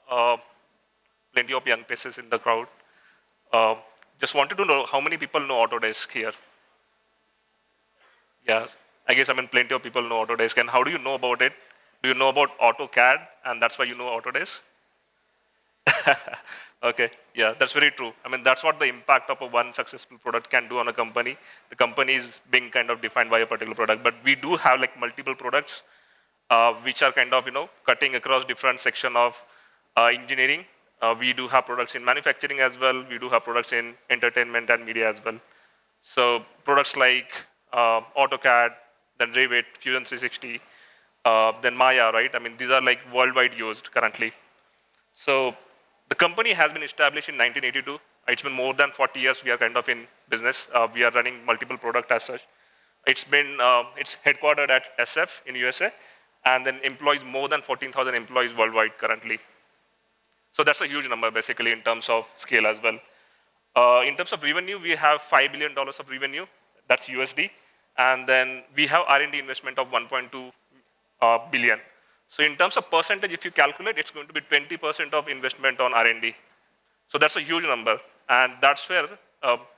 uh, plenty of young faces in the crowd. Uh, just wanted to know how many people know Autodesk here. Yeah, I guess plenty of people know Autodesk. And how do you know about it? Do you know about AutoCAD, and that's why you know Autodesk? Okay, yeah, that's very true. That's what the impact of a one successful product can do on a company. The company is being kind of defined by a particular product, but we do have like multiple products which are kind of cutting across different section of engineering. We do have products in manufacturing as well. We do have products in entertainment and media as well. So products like AutoCAD, then Revit, Fusion 360, then Maya, right? These are like worldwide used currently. So the company has been established in 1982. It's been more than 40 years we are kind of in business. We are running multiple products as such. It's headquartered at SF in USA, and then employs more than 14,000 employees worldwide currently. So that's a huge number basically in terms of scale as well. In terms of revenue, we have $5 billion of revenue, that's USD. And then we have R&D investment of 1.2 billion. So in terms of percentage, if you calculate, it's going to be 20% of investment on R&D. So that's a huge number. And that's where,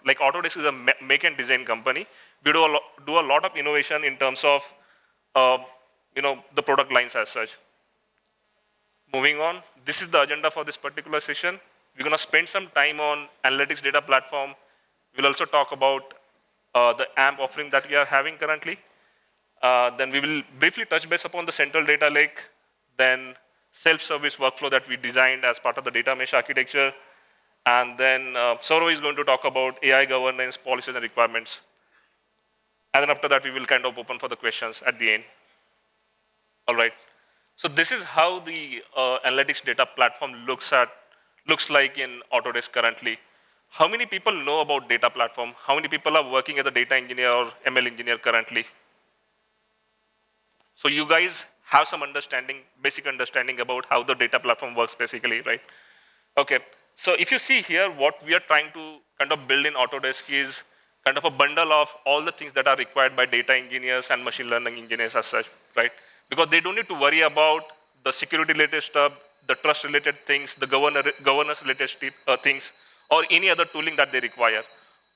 like Autodesk is a make and design company. We do a lot of innovation in terms of the product lines as such. Moving on, this is the agenda for this particular session. We're going to spend some time on analytics data platform. We'll also talk about the AMP offering that we are having currently. Then we will briefly touch base upon the central data lake, then self-service workflow that we designed as part of the data mesh architecture. And then Saurabh is going to talk about AI governance, policies, and requirements. And then after that, we will kind of open for the questions at the end. All right. So this is how the analytics data platform looks like in Autodesk currently. How many people know about data platform? How many people are working as a data engineer or ML engineer currently? So you guys have some understanding, basic understanding about how the data platform works basically, right? Okay, so if you see here, what we are trying to kind of build in Autodesk is kind of a bundle of all the things that are required by data engineers and machine learning engineers as such, right? Because they don't need to worry about the security-related stuff, the trust-related things, the governance-related things, or any other tooling that they require.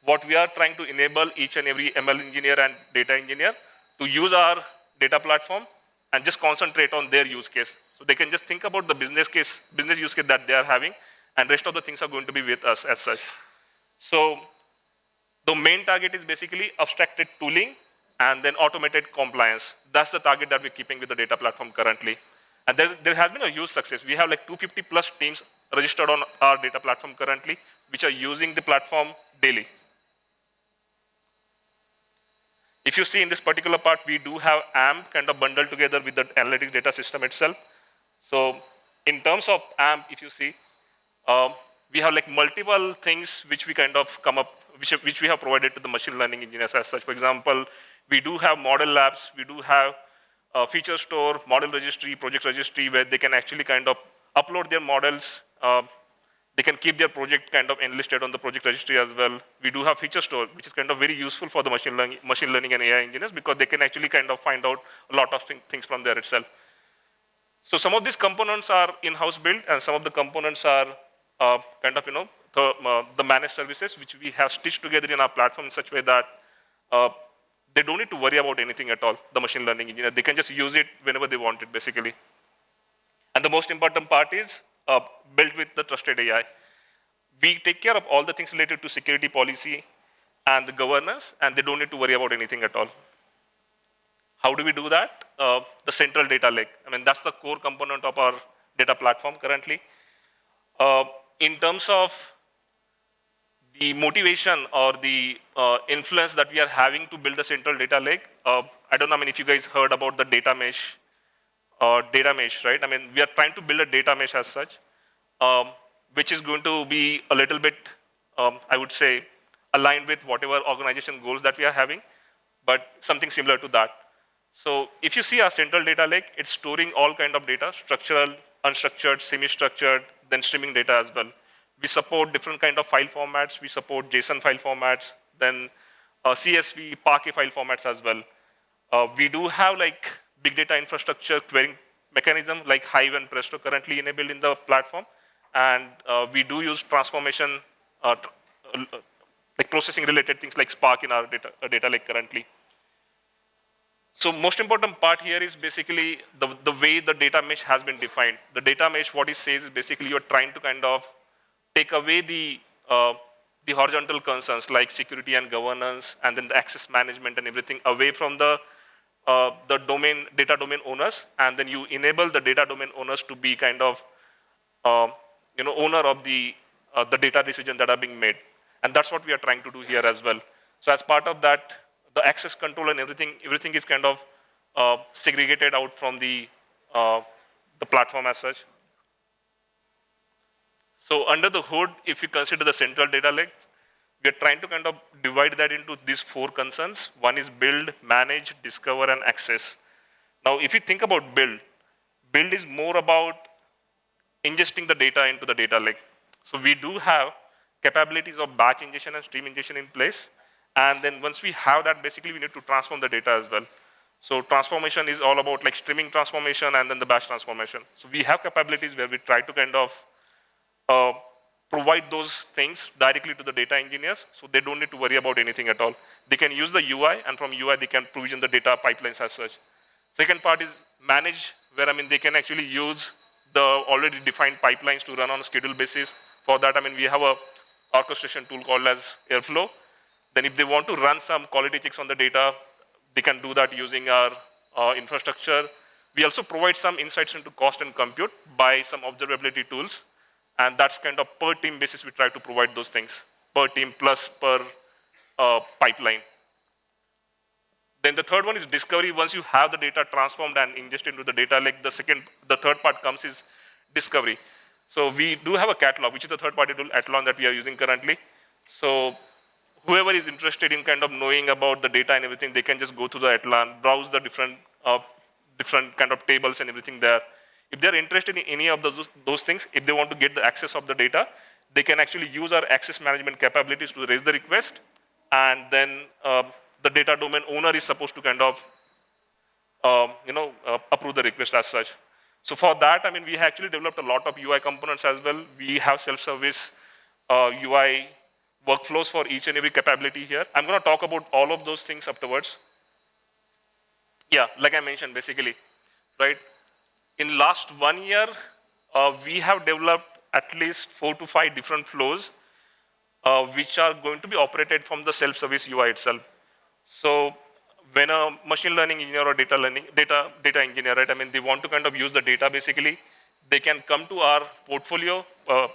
What we are trying to enable each and every ML engineer and data engineer to use our data platform and just concentrate on their use case. So they can just think about the business use case that they are having, and rest of the things are going to be with us as such. So the main target is basically abstracted tooling and then automated compliance. That's the target that we're keeping with the data platform currently. And there has been a huge success. We have like 250 plus teams registered on our data platform currently, which are using the platform daily. If you see in this particular part, we do have AMP kind of bundled together with the analytics data system itself. So in terms of AMP, if you see, we have like multiple things which we kind of come up, which we have provided to the machine learning engineers as such. For example, we do have model labs, we do have a feature store, model registry, project registry, where they can actually kind of upload their models. They can keep their project kind of enlisted on the project registry as well. We do have feature store, which is kind of very useful for the machine learning and AI engineers, because they can actually kind of find out a lot of things from there itself. So some of these components are in-house built, and some of the components are kind of the managed services, which we have stitched together in our platform in such a way that they don't need to worry about anything at all, the machine learning engineer. They can just use it whenever they want it, basically. And the most important part is built with the trusted AI. We take care of all the things related to security policy and the governance, and they don't need to worry about anything at all. How do we do that? The central data lake. That's the core component of our data platform currently. In terms of the motivation or the influence that we are having to build the central data lake, I don't know if you guys heard about the data mesh, right? We are trying to build a data mesh as such, which is going to be a little bit, I would say, aligned with whatever organization goals that we are having, but something similar to that. So if you see our central data lake, it's storing all kind of data, structural, unstructured, semi-structured, then streaming data as well. We support different kind of file formats. We support JSON file formats, then CSV, Parquet file formats as well. We do have like big data infrastructure, querying mechanism like Hive and Presto currently enabled in the platform. And we do use transformation, like processing related things like Spark in our data lake currently. So most important part here is basically the way the data mesh has been defined. The data mesh, what it says is basically you're trying to kind of take away the horizontal concerns like security and governance, and then the access management and everything away from the data domain owners, and then you enable the data domain owners to be kind of owner of the data decisions that are being made. And that's what we are trying to do here as well. So as part of that, the access control and everything is kind of segregated out from the platform as such. So under the hood, if you consider the central data lake, we are trying to kind of divide that into these 4 concerns. One is build, manage, discover, and access. Now, if you think about build is more about ingesting the data into the data lake. So we do have capabilities of batch ingestion and stream ingestion in place. And then once we have that, basically we need to transform the data as well. So transformation is all about like streaming transformation and then the batch transformation. So we have capabilities where we try to kind of provide those things directly to the data engineers, so they don't need to worry about anything at all. They can use the UI, and from UI they can provision the data pipelines as such. Second part is manage, where they can actually use the already defined pipelines to run on a scheduled basis. For that, we have a orchestration tool called as Airflow. Then if they want to run some quality checks on the data, they can do that using our infrastructure. We also provide some insights into cost and compute by some observability tools. And that's kind of per team basis we try to provide those things, per team plus per pipeline. Then the third one is discovery. Once you have the data transformed and ingested into the data lake, the third part comes is discovery. So we do have a catalog, which is the third-party tool, Athlon, that we are using currently. So whoever is interested in kind of knowing about the data and everything, they can just go to the Athlon, browse the different kind of tables and everything there. If they're interested in any of those things, if they want to get the access of the data, they can actually use our access management capabilities to raise the request, and then the data domain owner is supposed to kind of approve the request as such. So for that, we actually developed a lot of UI components as well. We have self-service UI workflows for each and every capability here. I'm going to talk about all of those things afterwards. Yeah, like I mentioned, basically, right? In last 1 year, we have developed at least 4 to 5 different flows, which are going to be operated from the self-service UI itself. So when a machine learning engineer or data engineer, right, they want to kind of use the data, basically, they can come to our portfolio,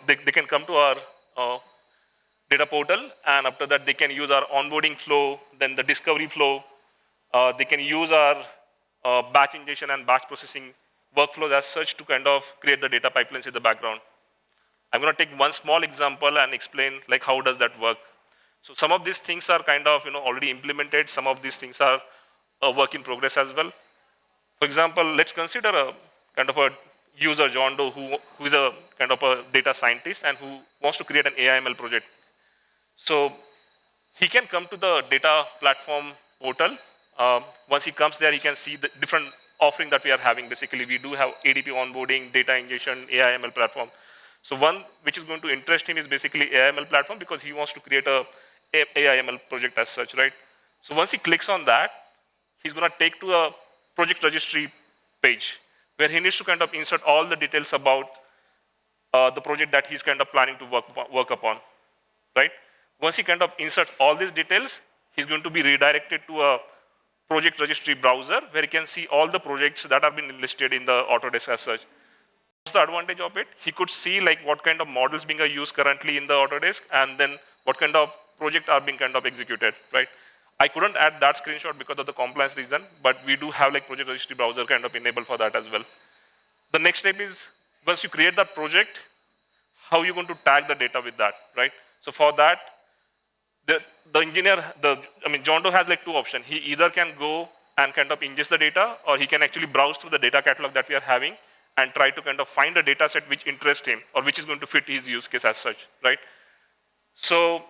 they can come to our data portal, and after that, they can use our onboarding flow, then the discovery flow. They can use our batch ingestion and batch processing workflows as such to kind of create the data pipelines in the background. I'm going to take one small example and explain like how does that work. So some of these things are kind of already implemented. Some of these things are a work in progress as well. For example, let's consider a kind of a user, John Doe, who is a kind of a data scientist and who wants to create an AI/ML project. So he can come to the data platform portal. Once he comes there, he can see the different offering that we are having. Basically, we do have ADP onboarding, data ingestion, AI/ML platform. So one which is going to interest him is basically AI/ML platform because he wants to create a AI/ML project as such, right? So once he clicks on that, he's going to take to a project registry page where he needs to kind of insert all the details about the project that he's kind of planning to work upon, right? Once he kind of inserts all these details, he's going to be redirected to a project registry browser where he can see all the projects that have been listed in the Autodesk as such. What's the advantage of it? He could see like what kind of models being used currently in the Autodesk, and then what kind of project are being kind of executed, right? I couldn't add that screenshot because of the compliance reason, but we do have like project registry browser kind of enabled for that as well. The next step is once you create that project, how are you going to tag the data with that, right? So for that, the engineer, John Doe has like 2 options. He either can go and kind of ingest the data, or he can actually browse through the data catalog that we are having and try to kind of find a data set which interests him or which is going to fit his use case as such, right? So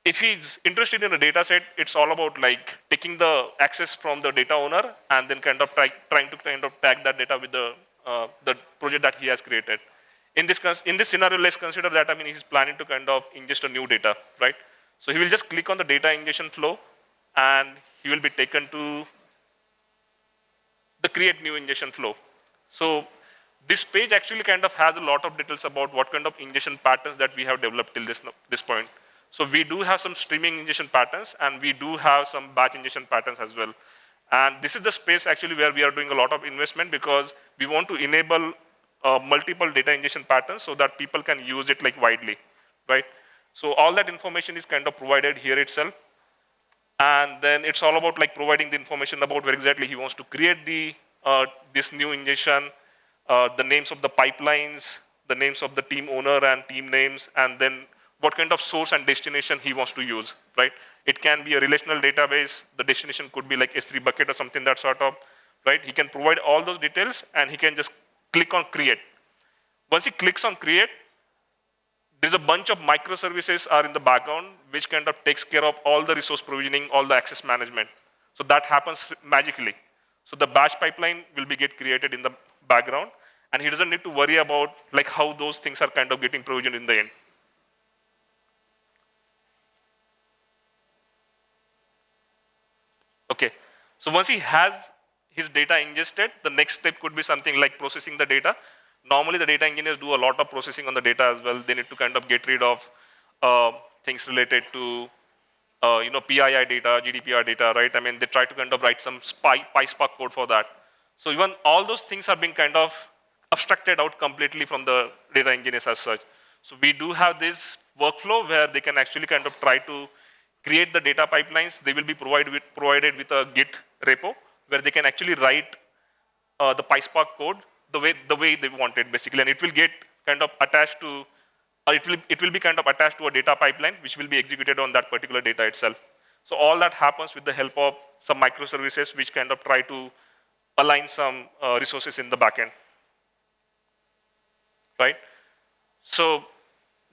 if he's interested in a data set, it's all about like taking the access from the data owner and then kind of trying to kind of tag that data with the project that he has created. In this scenario, let's consider that, I mean, he's planning to kind of ingest a new data, right? So he will just click on the data ingestion flow and he will be taken to the create new ingestion flow. So this page actually kind of has a lot of details about what kind of ingestion patterns that we have developed till this point. So we do have some streaming ingestion patterns and we do have some batch ingestion patterns as well. And this is the space actually where we are doing a lot of investment because we want to enable multiple data ingestion patterns so that people can use it like widely, right? So all that information is kind of provided here itself. And then it's all about like providing the information about where exactly he wants to create the this new ingestion, the names of the pipelines, the names of the team owner and team names, and then what kind of source and destination he wants to use, right? It can be a relational database. The destination could be like S3 bucket or something that sort of, right? He can provide all those details and he can just click on create. Once he clicks on create, there's a bunch of microservices are in the background, which kind of takes care of all the resource provisioning, all the access management. So that happens magically. So the batch pipeline will be get created in the background, and he doesn't need to worry about like how those things are kind of getting provisioned in the end. Okay, so once he has his data ingested, the next step could be something like processing the data. Normally, the data engineers do a lot of processing on the data as well. They need to kind of get rid of things related to PII data, GDPR data, right? I mean, they try to kind of write some PySpark code for that. So even all those things are being kind of abstracted out completely from the data engineers as such. So we do have this workflow where they can actually kind of try to create the data pipelines. They will be provided with a Git repo where they can actually write the PySpark code the way they want it, basically, and it will get kind of attached to, or it will be kind of attached to a data pipeline which will be executed on that particular data itself. So all that happens with the help of some microservices which kind of try to align some resources in the backend, right? So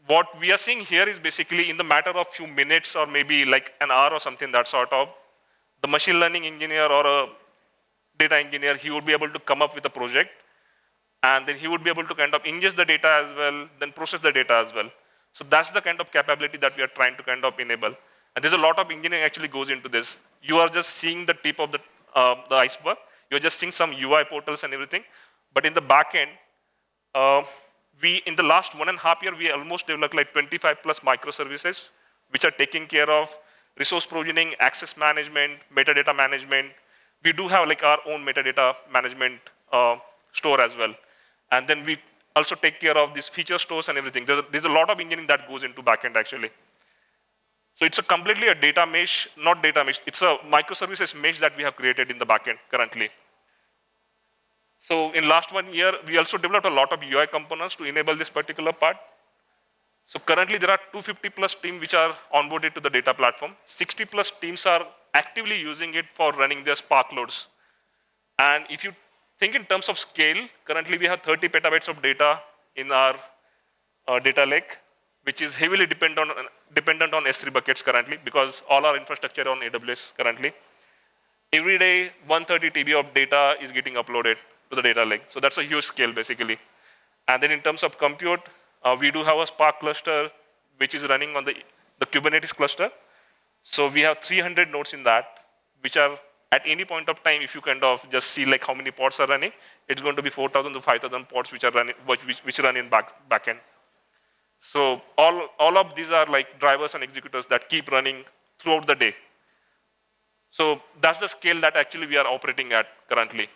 what we are seeing here is basically in the matter of few minutes or maybe like an hour or something that sort of, the machine learning engineer or a data engineer, he would be able to come up with a project, and then he would be able to kind of ingest the data as well, then process the data as well. So that's the kind of capability that we are trying to kind of enable. And there's a lot of engineering actually goes into this. You are just seeing the tip of the iceberg. You're just seeing some UI portals and everything. But in the back end, in the last 1.5 years, we almost developed like 25 plus microservices, which are taking care of resource provisioning, access management, metadata management. We do have like our own metadata management store as well. And then we also take care of these feature stores and everything. There's a lot of engineering that goes into backend actually. So it's completely a data mesh, not data mesh. It's a microservices mesh that we have created in the backend currently. So in last 1 year, we also developed a lot of UI components to enable this particular part. So currently there are 250 plus teams which are onboarded to the data platform. 60 plus teams are actively using it for running their Spark loads. And if you think in terms of scale, currently we have 30 petabytes of data in our data lake, which is heavily dependent on S3 buckets currently because all our infrastructure on AWS currently. Every day, 130 TB of data is getting uploaded to the data lake. So that's a huge scale basically. And then in terms of compute, we do have a Spark cluster, which is running on the Kubernetes cluster. So we have 300 nodes in that, which are at any point of time, if you kind of just see like how many pods are running, it's going to be 4,000 to 5,000 pods which are running, which run in backend. So all of these are like drivers and executors that keep running throughout the day. So that's the scale that actually we are operating at currently.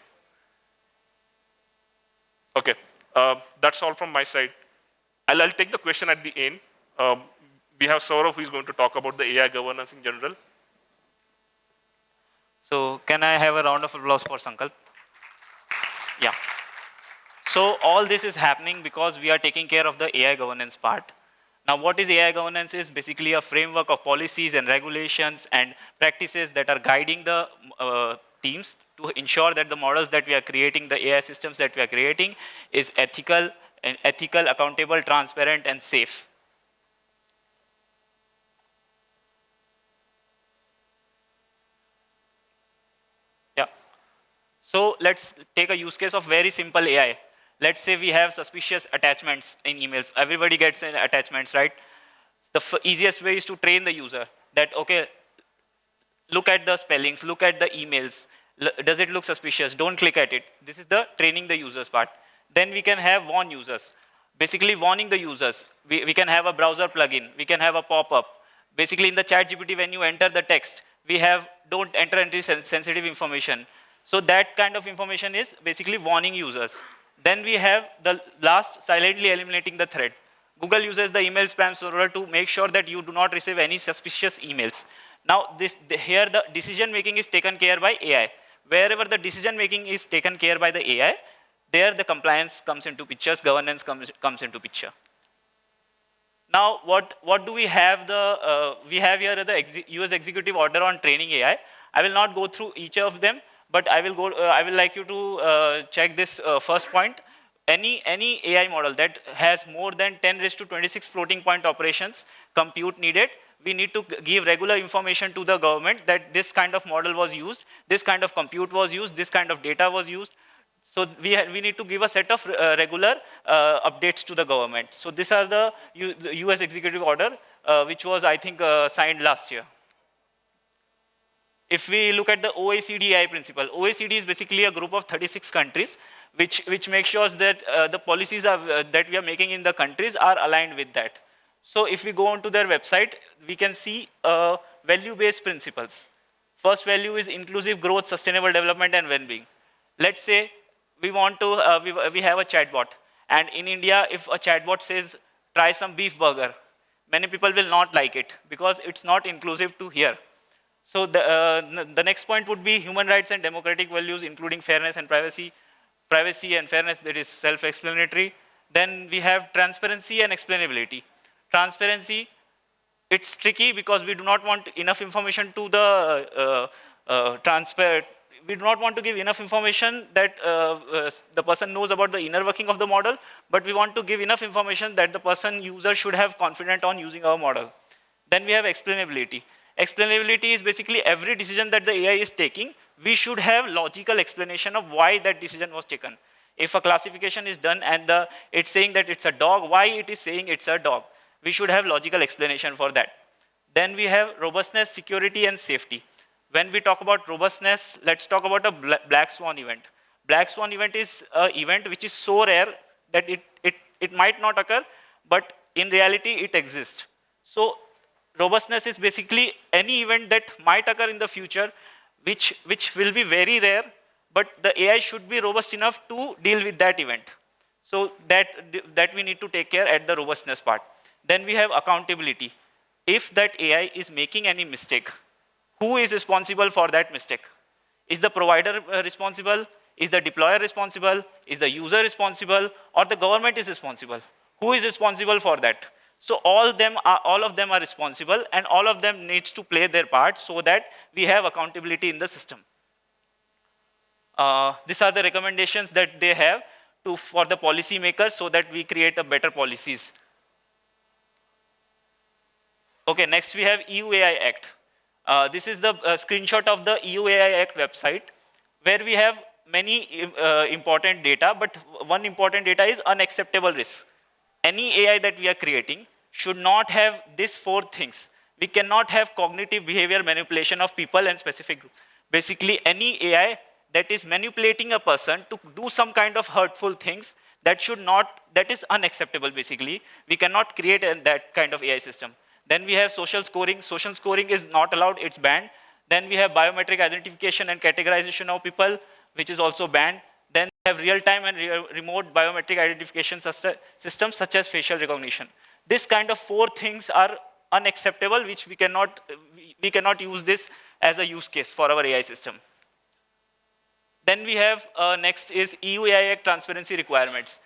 Okay, that's all from my side. I'll take the question at the end. We have Saurabh who is going to talk about the AI governance in general. So can I have a round of applause for Sankalp? Yeah. So all this is happening because we are taking care of the AI governance part. Now what is AI governance is basically a framework of policies and regulations and practices that are guiding the teams to ensure that the models that we are creating, the AI systems that we are creating is ethical, accountable, transparent, and safe. So let's take a use case of very simple AI. Let's say we have suspicious attachments in emails. Everybody gets in attachments, right? The easiest way is to train the user that, okay, look at the spellings, look at the emails. Does it look suspicious? Don't click at it. This is the training the users part. Then we can have warn users. Basically warning the users. We can have a browser plugin. We can have a pop-up. Basically in the chat GPT, when you enter the text, we have don't enter any sensitive information. So that kind of information is basically warning users. Then we have the last, silently eliminating the thread. Google uses the email spam server to make sure that you do not receive any suspicious emails. Now, here the decision making is taken care by AI. Wherever the decision making is taken care by the AI, there the compliance comes into pictures, governance comes into picture. Now, what do we have? We have here the US executive order on training AI. I will not go through each of them, but I will like you to check this first point. Any AI model that has more than 10 raised to 26 floating point operations compute needed, we need to give regular information to the government that this kind of model was used, this kind of compute was used, this kind of data was used. So we need to give a set of regular updates to the government. So these are the US executive order, which was, I think, signed last year. If we look at the OECD AI principle, OECD is basically a group of 36 countries, which makes sure that the policies that we are making in the countries are aligned with that. So if we go onto their website, we can see value-based principles. First value is inclusive growth, sustainable development, and well-being. Let's say we want to, we have a chatbot. And in India, if a chatbot says, try some beef burger, many people will not like it because it's not inclusive to here. So the next point would be human rights and democratic values, including fairness and privacy. Privacy and fairness, that is self-explanatory. Then we have transparency and explainability. Transparency, it's tricky because we do not want enough information to the we do not want to give enough information that the person knows about the inner working of the model, but we want to give enough information that the user should have confidence on using our model. Then we have explainability. Explainability is basically every decision that the AI is taking, we should have logical explanation of why that decision was taken. If a classification is done and it's saying that it's a dog, why it is saying it's a dog? We should have logical explanation for that. Then we have robustness, security, and safety. When we talk about robustness, let's talk about a black swan event. Black swan event is an event which is so rare that it might not occur, but in reality it exists. So robustness is basically any event that might occur in the future, which will be very rare, but the AI should be robust enough to deal with that event. So that we need to take care at the robustness part. Then we have accountability. If that AI is making any mistake, who is responsible for that mistake? Is the provider responsible? Is the deployer responsible? Is the user responsible? Or the government is responsible? Who is responsible for that? So all of them are responsible, and all of them needs to play their part so that we have accountability in the system. These are the recommendations that they have for the policy makers so that we create a better policies. Okay, next we have EU AI Act. This is the screenshot of the EU AI Act website, where we have many important data, but one important data is unacceptable risk. Any AI that we are creating should not have these 4 things. We cannot have cognitive behavior manipulation of people and specific groups. Basically, any AI that is manipulating a person to do some kind of hurtful things, that is unacceptable basically. We cannot create that kind of AI system. Then we have social scoring. Social scoring is not allowed, it's banned. Then we have biometric identification and categorization of people, which is also banned. Then we have real-time and remote biometric identification systems such as facial recognition. This kind of 4 things are unacceptable, which we cannot use this as a use case for our AI system. Then we have next is EU AI Act transparency requirements.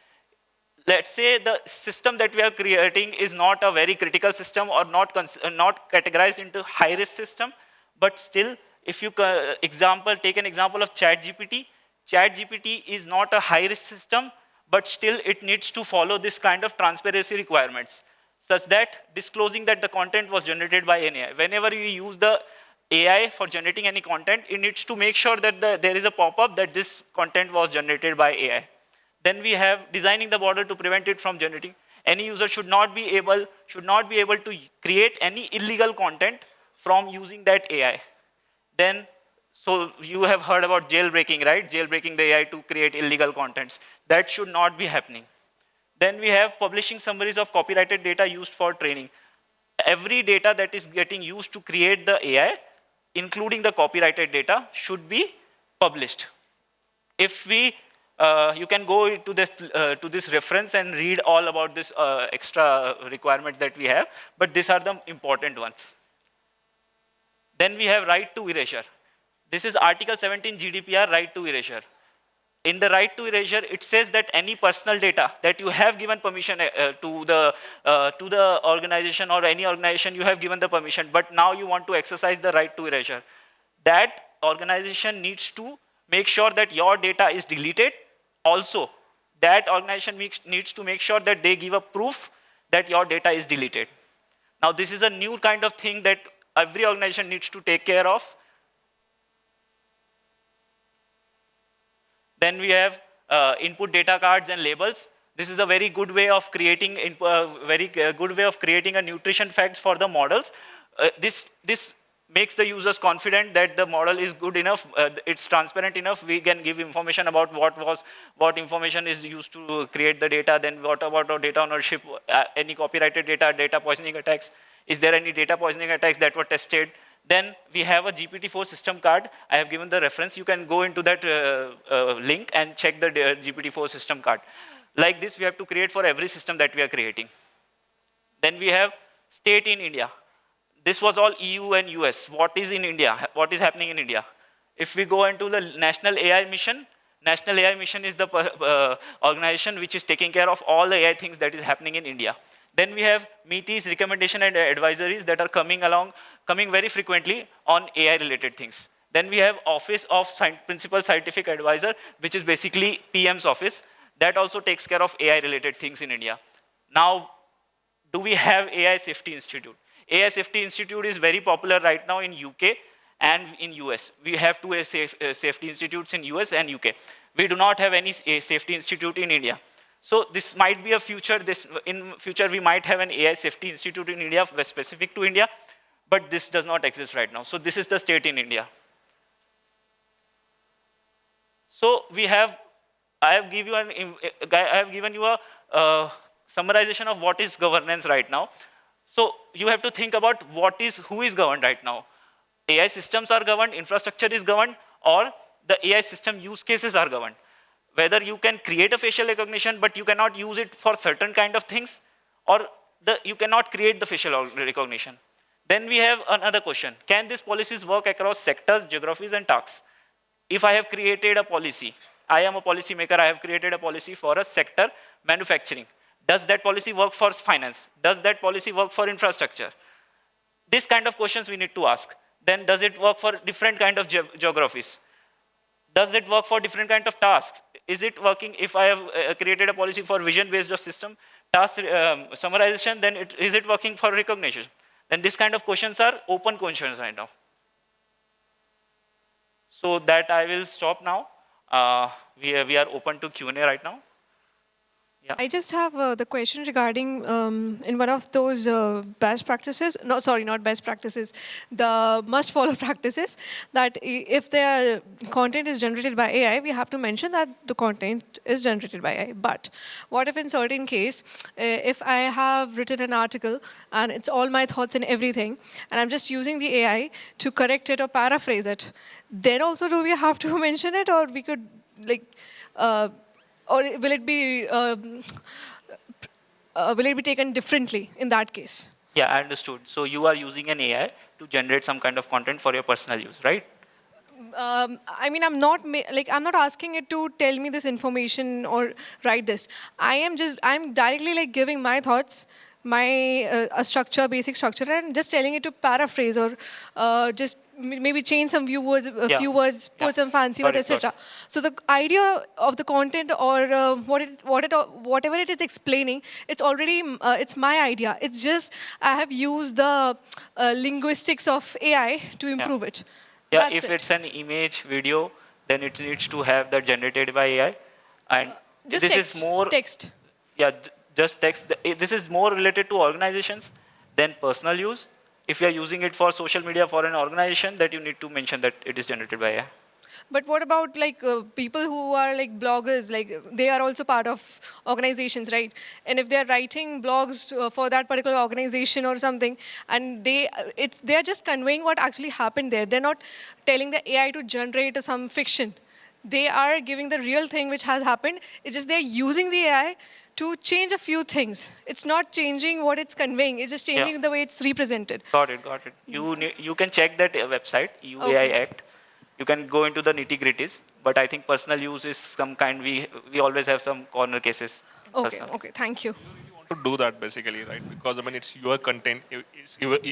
Let's say the system that we are creating is not a very critical system or not categorized into high-risk system, but still, if you take an example of ChatGPT, ChatGPT is not a high-risk system, but still it needs to follow this kind of transparency requirements, such that disclosing that the content was generated by an AI. Whenever you use the AI for generating any content, it needs to make sure that there is a pop-up that this content was generated by AI. Then we have designing the border to prevent it from generating. Any user should not be able to create any illegal content from using that AI. Then, so you have heard about jailbreaking, right? Jailbreaking the AI to create illegal contents. That should not be happening. Then we have publishing summaries of copyrighted data used for training. Every data that is getting used to create the AI, including the copyrighted data, should be published. If we, you can go to this reference and read all about this extra requirements that we have, but these are the important ones. Then we have right to erasure. This is Article 17 GDPR, right to erasure. In the right to erasure, it says that any personal data that you have given permission to the organization or any organization, you have given the permission, but now you want to exercise the right to erasure. That organization needs to make sure that your data is deleted. Also, that organization needs to make sure that they give a proof that your data is deleted. Now, this is a new kind of thing that every organization needs to take care of. Then we have input data cards and labels. This is a very good way of creating a nutrition facts for the models. This makes the users confident that the model is good enough, it's transparent enough. We can give information about what information is used to create the data. Then what about our data ownership, any copyrighted data, data poisoning attacks. Is there any data poisoning attacks that were tested? Then we have a GPT-4 system card. I have given the reference. You can go into that link and check the GPT-4 system card. Like this, we have to create for every system that we are creating. Then we have state in India. This was all EU and US. What is in India? What is happening in India? If we go into the National AI Mission is the organization which is taking care of all the AI things that is happening in India. Then we have MITI's recommendation and advisories that are coming very frequently on AI-related things. Then we have Office of Principal Scientific Advisor, which is basically PM's office. That also takes care of AI-related things in India. Now, do we have AI Safety Institute? AI Safety Institute is very popular right now in UK and in US. We have two safety institutes in US and UK. We do not have any safety institute in India. So this might be a future. In future, we might have an AI Safety Institute in India specific to India, but this does not exist right now. So this is the state in India. So I have given you a summarization of what is governance right now. So you have to think about who is governed right now. AI systems are governed, infrastructure is governed, or the AI system use cases are governed. Whether you can create a facial recognition, but you cannot use it for certain kind of things, or you cannot create the facial recognition. Then we have another question. Can these policies work across sectors, geographies, and tasks? If I have created a policy, I am a policy maker, I have created a policy for a sector, manufacturing. Does that policy work for finance? Does that policy work for infrastructure? This kind of questions we need to ask. Then does it work for different kind of geographies? Does it work for different kind of tasks? Is it working if I have created a policy for vision-based system, task summarization, then is it working for recognition? Then this kind of questions are open questions right now. So that I will stop now. We are open to Q&A right now. Yeah. I just have the question regarding in one of those best practices, no, sorry, not best practices, the must-follow practices, that if the content is generated by AI, we have to mention that the content is generated by AI. But what if in certain case, if I have written an article and it's all my thoughts and everything, and I'm just using the AI to correct it or paraphrase it, then also do we have to mention it, or we could like, or will it be taken differently in that case? Yeah, I understood. So you are using an AI to generate some kind of content for your personal use, right? I mean, I'm not asking it to tell me this information or write this. I'm directly like giving my thoughts my a structure, basic structure, and just telling it to paraphrase or just maybe change some Yeah. few words, Yeah. put some fancy Got words, it. Got etc. it. So the idea of the content or whatever it is explaining, it's already it's my idea. It's just I have used the linguistics of AI to Yeah. improve it. Yeah. That's If it. it's an image, video, then it needs to have that generated by AI. And Just this is text, more, text. yeah, just text. This is more related to organizations than personal use. If you are using it for social media for an organization, that you need to mention that it is generated by AI. But what about like people who are like bloggers? Like they are also part of organizations, right? And if they are writing blogs for that particular organization or something, and they are just conveying what actually happened there. They're not telling the AI to generate some fiction. They are giving the real thing which has happened. It's just they're using the AI to change a few things. It's not changing what it's conveying. It's just Yeah. changing the way it's represented. Got it. Got it. You can check that website UAI Okay. Act. You can go into the nitty gritties, but I think personal use is some kind. We always have some corner cases in Okay. personal. Okay. Thank you. Want to do that basically, right? Because I mean, it's your content,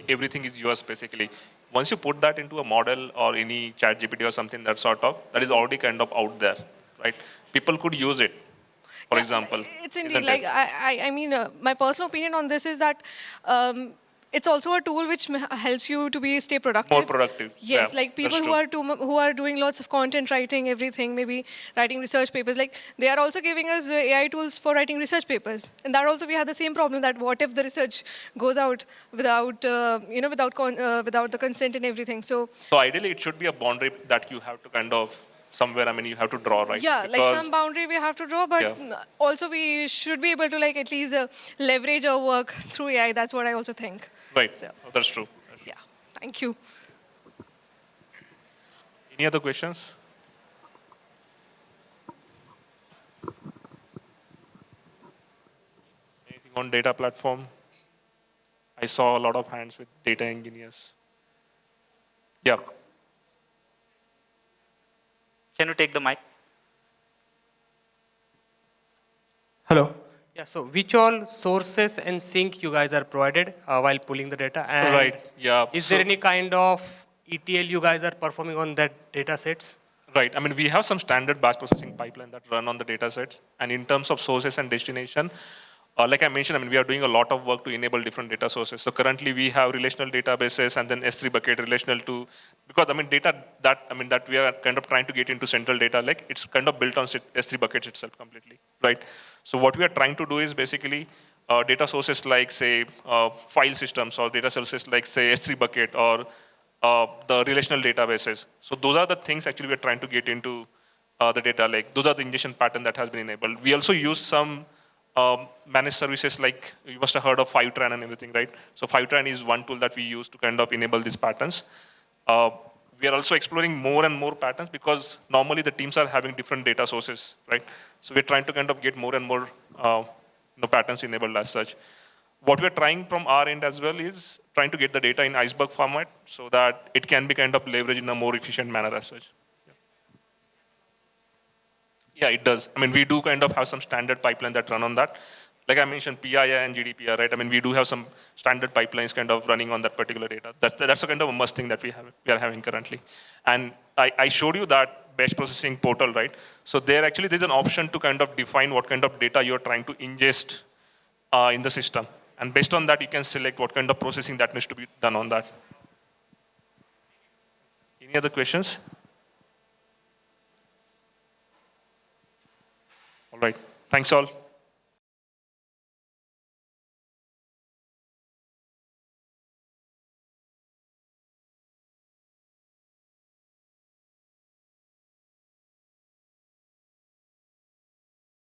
everything is yours basically. Once you put that into a model or any chat GPT or something that sort of, that is already kind of out there, right? People could use it, for Yeah, example, it's indeed isn't it? like I mean, my personal opinion on this is that it's also a tool which helps you to stay More productive. productive. Yeah, Yes, like that's people true. who are doing lots of content writing, everything, maybe writing research papers. Like they are also giving us AI tools for writing research papers, and that also we have the same problem that what if the research goes out without without the consent and everything. So So ideally, it should be a boundary that you have to kind of somewhere. I mean, you have to draw, right? yeah, like some Because boundary we have to draw, but yeah, also we should be able to like at least leverage our work through AI. That's what I also think. right. So That's true. That's true. yeah, thank you. Any other questions? Anything on data platform? I saw a lot of hands with data engineers. Yeah. Can you take the mic? Hello. Yeah, so which all sources and sync you guys are provided while pulling the data? And Right. Yeah. is So there any kind of ETL you guys are performing on that data sets? right. I mean, we have some standard batch processing pipeline that run on the data sets. And in terms of sources and destination, like I mentioned, I mean, we are doing a lot of work to enable different data sources. So currently we have relational databases and then S3 bucket relational to, because I mean, data that, I mean, that we are kind of trying to get into central data, like it's kind of built on S3 buckets itself completely, right? So what we are trying to do is basically data sources like say file systems or data sources like say S3 bucket or the relational databases. So those are the things actually we're trying to get into the data lake. Those are the ingestion pattern that has been enabled. We also use some managed services like you must have heard of Fivetran and everything, right? So Fivetran is one tool that we use to kind of enable these patterns. Uh, we are also exploring more and more patterns because normally the teams are having different data sources, right? So we're trying to kind of get more and more patterns enabled as such. What we're trying from our end as well is trying to get the data in iceberg format so that it can be kind of leveraged in a more efficient manner as such. Yeah, it does. I mean, we do kind of have some standard pipeline that run on that. Like I mentioned, PII and GDPR, right? I mean, we do have some standard pipelines kind of running on that particular data. That's a kind of a must thing that we are having currently. And I showed you that batch processing portal, right? So there's an option to kind of define what kind of data you're trying to ingest in the system. And based on that, you can select what kind of processing that needs to be done on that. Any other questions? All right. Thanks all.